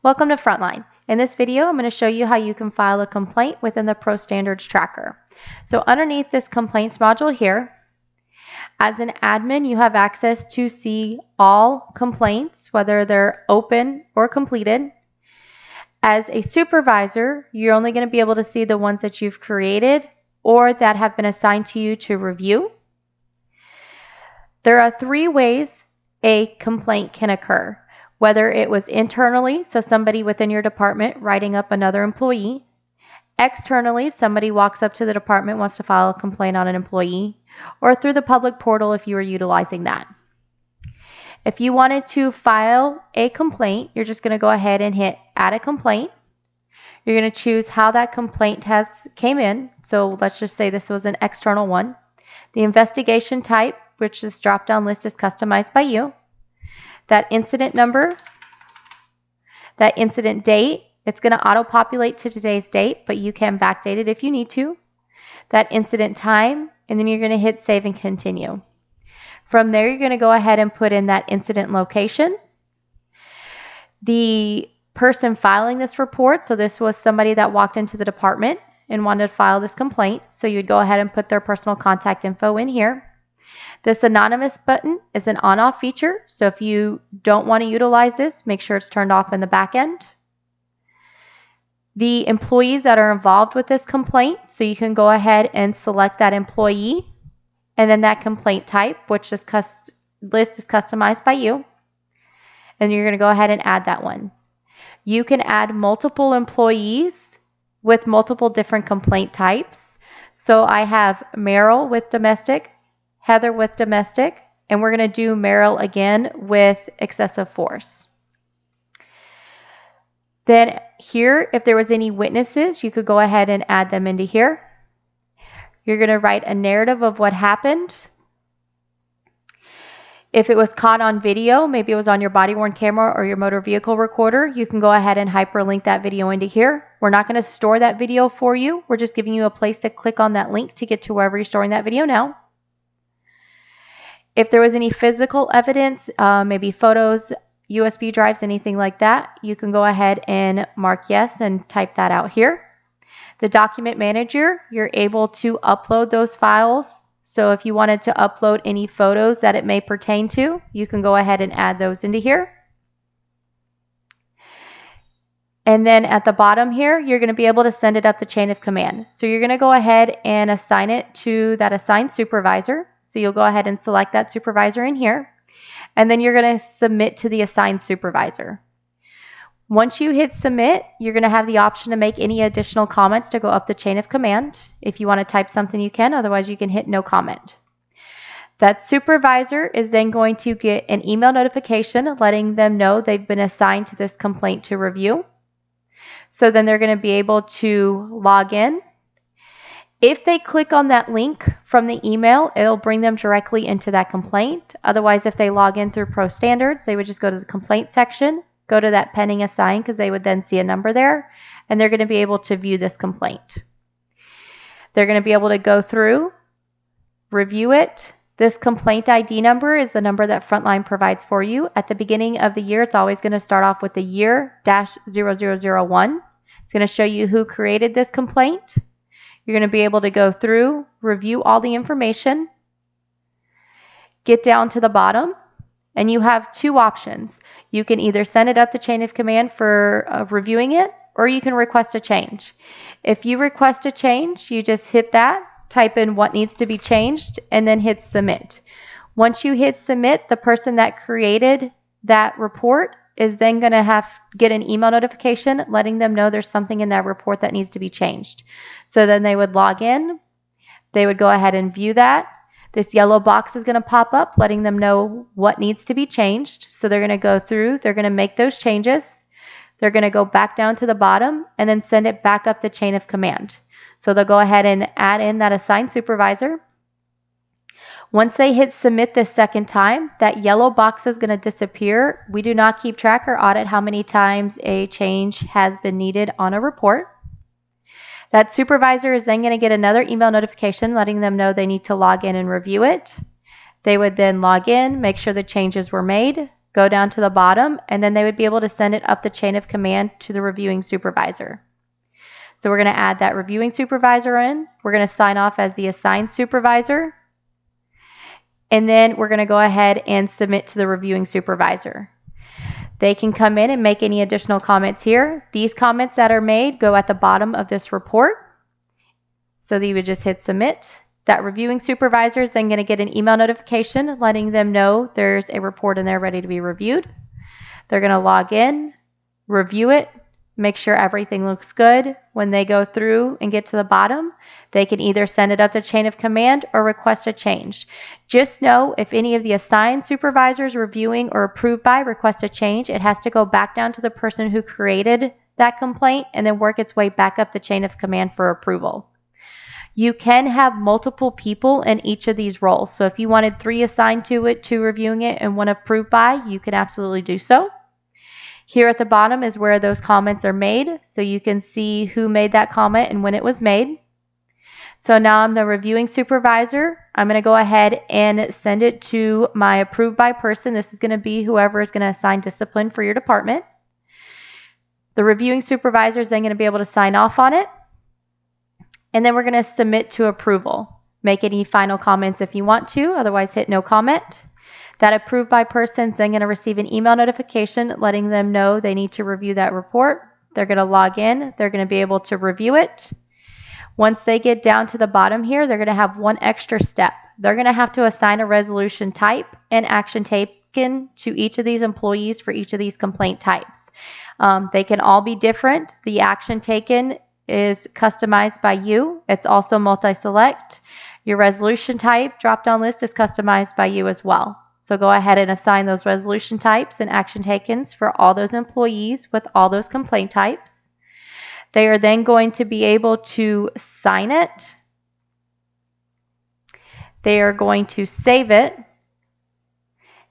Welcome to Frontline. In this video, I'm going to show you how you can file a complaint within the Pro Standards Tracker. So underneath this complaints module here, as an admin, you have access to see all complaints, whether they're open or completed. As a supervisor, you're only going to be able to see the ones that you've created or that have been assigned to you to review. There are 3 ways a complaint can occur. Whether it was internally, so somebody within your department writing up another employee. Externally, somebody walks up to the department, wants to file a complaint on an employee, or through the public portal if you were utilizing that. If you wanted to file a complaint, you're just going to go ahead and hit Add a Complaint. You're going to choose how that complaint came in. So let's just say this was an external one. The investigation type, which this drop-down list is customized by you. That incident number, that incident date, it's going to auto-populate to today's date, but you can backdate it if you need to. That incident time, and then you're going to hit Save and Continue. From there, you're going to go ahead and put in that incident location. The person filing this report, so this was somebody that walked into the department and wanted to file this complaint, so you'd go ahead and put their personal contact info in here. This anonymous button is an on-off feature, so if you don't want to utilize this, make sure it's turned off in the back end. The employees that are involved with this complaint, so you can go ahead and select that employee, and then that complaint type, which this list is customized by you, and you're going to go ahead and add that one. You can add multiple employees with multiple different complaint types. So I have Meryl with domestic, Heather with domestic, and we're going to do Meryl again with excessive force. Then here, if there was any witnesses, you could go ahead and add them into here. You're going to write a narrative of what happened. If it was caught on video, maybe it was on your body-worn camera or your motor vehicle recorder, you can go ahead and hyperlink that video into here. We're not going to store that video for you. We're just giving you a place to click on that link to get to wherever you're storing that video now. If there was any physical evidence, maybe photos, USB drives, anything like that, you can go ahead and mark yes and type that out here. The document manager, you're able to upload those files. So if you wanted to upload any photos that it may pertain to, you can go ahead and add those into here. And then at the bottom here, you're going to be able to send it up the chain of command. So you're going to go ahead and assign it to that assigned supervisor. So you'll go ahead and select that supervisor in here, and then you're going to submit to the assigned supervisor. Once you hit submit, you're going to have the option to make any additional comments to go up the chain of command. If you want to type something, you can. Otherwise, you can hit no comment. That supervisor is then going to get an email notification letting them know they've been assigned to this complaint to review. So then they're going to be able to log in. If they click on that link from the email, it'll bring them directly into that complaint. Otherwise, if they log in through Pro Standards, they would just go to the complaint section, go to that pending assign, because they would then see a number there, and they're going to be able to view this complaint. They're going to be able to go through, review it. This complaint ID number is the number that Frontline provides for you. At the beginning of the year, it's always going to start off with the year-0001. It's going to show you who created this complaint. You're going to be able to go through, review all the information, get down to the bottom, and you have 2 options. You can either send it up the chain of command for reviewing it, or you can request a change. If you request a change, you just hit that, type in what needs to be changed, and then hit submit. Once you hit submit, the person that created that report is then going to get an email notification letting them know there's something in that report that needs to be changed. So then they would log in, they would go ahead and view that. This yellow box is going to pop up letting them know what needs to be changed. So they're going to go through, they're going to make those changes. They're going to go back down to the bottom and then send it back up the chain of command. So they'll go ahead and add in that assigned supervisor. Once they hit submit this second time, that yellow box is going to disappear. We do not keep track or audit how many times a change has been needed on a report. That supervisor is then going to get another email notification letting them know they need to log in and review it. They would then log in, make sure the changes were made. go down to the bottom, and then they would be able to send it up the chain of command to the reviewing supervisor. So we're going to add that reviewing supervisor in. We're going to sign off as the assigned supervisor. And then we're going to go ahead and submit to the reviewing supervisor. They can come in and make any additional comments here. These comments that are made go at the bottom of this report. So that you would just hit submit. That reviewing supervisor is then going to get an email notification letting them know there's a report in there ready to be reviewed. They're going to log in, review it, make sure everything looks good. When they go through and get to the bottom, they can either send it up the chain of command or request a change. Just know if any of the assigned supervisors reviewing or approved by request a change, it has to go back down to the person who created that complaint and then work its way back up the chain of command for approval. You can have multiple people in each of these roles. So if you wanted 3 assigned to it, 2 reviewing it, and 1 approved by, you can absolutely do so. Here at the bottom is where those comments are made, so you can see who made that comment and when it was made. So now I'm the reviewing supervisor. I'm going to go ahead and send it to my approved by person. This is going to be whoever is going to assign discipline for your department. The reviewing supervisor is then going to be able to sign off on it. And then we're going to submit to approval. Make any final comments if you want to, otherwise hit no comment. That approved by person is then going to receive an email notification letting them know they need to review that report. They're going to log in. They're going to be able to review it. Once they get down to the bottom here, they're going to have one extra step. They're going to have to assign a resolution type and action taken to each of these employees for each of these complaint types. They can all be different. The action taken is customized by you. It's also multi-select. Your resolution type drop-down list is customized by you as well. So go ahead and assign those resolution types and action takens for all those employees with all those complaint types. They are then going to be able to sign it. They are going to save it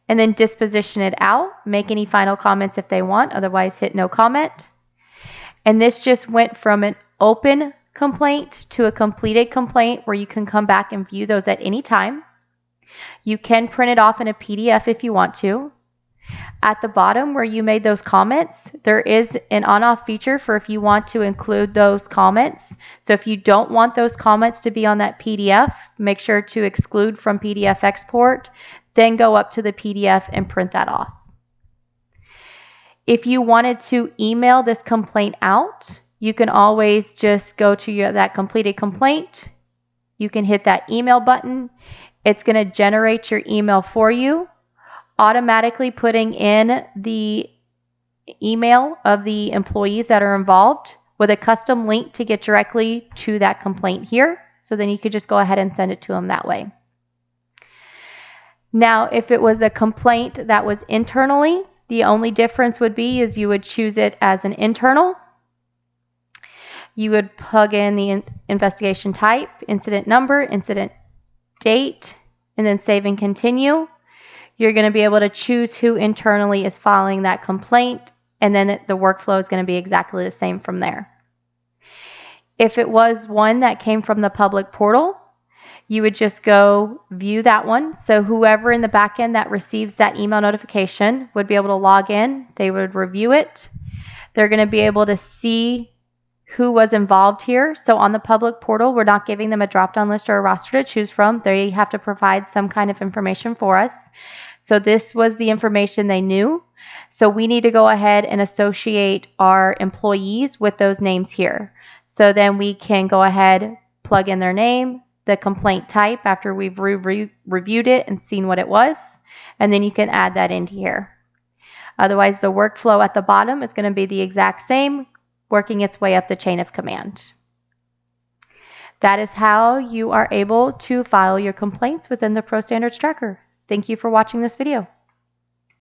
and then disposition it out. Make any final comments if they want, otherwise hit no comment. And this just went from an open complaint to a completed complaint where you can come back and view those at any time. You can print it off in a PDF if you want to. At the bottom where you made those comments, there is an on-off feature for if you want to include those comments. So if you don't want those comments to be on that PDF, make sure to exclude from PDF export, then go up to the PDF and print that off. If you wanted to email this complaint out, you can always just go to that completed complaint. You can hit that email button. It's going to generate your email for you, automatically putting in the email of the employees that are involved with a custom link to get directly to that complaint here. So then you could just go ahead and send it to them that way. Now, if it was a complaint that was internally, the only difference would be is you would choose it as an internal. You would plug in the investigation type, incident number, incident date, and then save and continue. You're going to be able to choose who internally is filing that complaint, and then the workflow is going to be exactly the same from there. If it was one that came from the public portal, you would just go view that one. So whoever in the back end that receives that email notification would be able to log in. They would review it. They're going to be able to see who was involved here. So on the public portal, we're not giving them a drop-down list or a roster to choose from. They have to provide some kind of information for us. So this was the information they knew. So we need to go ahead and associate our employees with those names here. So then we can go ahead, plug in their name, the complaint type after we've reviewed it and seen what it was, and then you can add that into here. Otherwise, the workflow at the bottom is going to be the exact same, working its way up the chain of command. That is how you are able to file your complaints within the ProStandards Tracker. Thank you for watching this video.